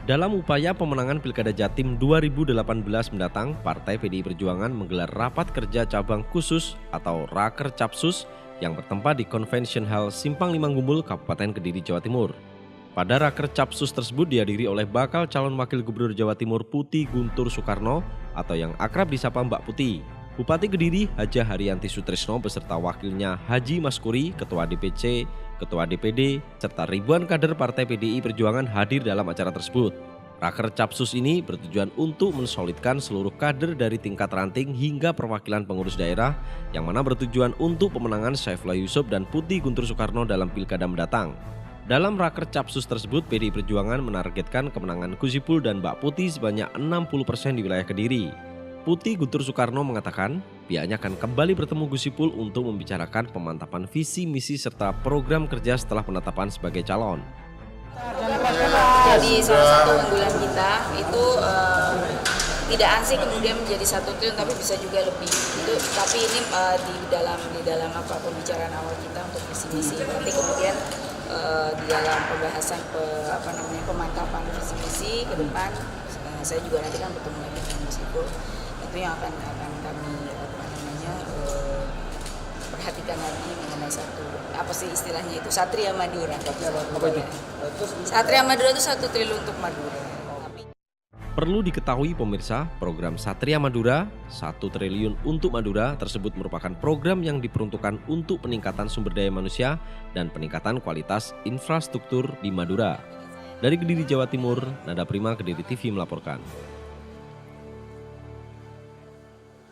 Dalam upaya pemenangan Pilkada Jatim 2018 mendatang, Partai PDI Perjuangan menggelar rapat kerja cabang khusus atau Raker Capsus yang bertempat di Convention Hall Simpang Lima Gumbul, Kabupaten Kediri, Jawa Timur. Pada Raker Capsus tersebut dihadiri oleh bakal calon wakil gubernur Jawa Timur Putih Guntur Soekarno atau yang akrab disapa Mbak Putih. Bupati Kediri Haja Haryanti Sutrisno beserta wakilnya Haji Maskuri, Ketua DPC, Ketua DPD, serta ribuan kader Partai PDI Perjuangan hadir dalam acara tersebut. Raker Capsus ini bertujuan untuk mensolidkan seluruh kader dari tingkat ranting hingga perwakilan pengurus daerah yang mana bertujuan untuk pemenangan Saifullah Yusuf dan Putih Guntur Soekarno dalam pilkada mendatang. Dalam Raker Capsus tersebut, PDI Perjuangan menargetkan kemenangan Gus Ipul dan Mbak Putih sebanyak 60% di wilayah Kediri. Putih Guntur Soekarno mengatakan pihaknya akan kembali bertemu Gus Ipul untuk membicarakan pemantapan visi misi serta program kerja setelah penetapan sebagai calon. Jadi salah satu unggulan kita itu tidak ansih kemudian menjadi 1 triliun tapi bisa juga lebih. Tapi ini di dalam pembicaraan awal kita untuk visi misi. Nanti kemudian di dalam pembahasan pemantapan visi misi ke depan saya juga nanti kan bertemu lagi dengan Gus Ipul. Itu yang akan kami perhatikan lagi mengenai istilahnya itu Satria Madura. Satria Madura itu 1 triliun untuk Madura. Perlu diketahui pemirsa, program Satria Madura 1 triliun untuk Madura tersebut merupakan program yang diperuntukkan untuk peningkatan sumber daya manusia dan peningkatan kualitas infrastruktur di Madura. Dari Kediri, Jawa Timur, Nada Prima, Kediri TV melaporkan.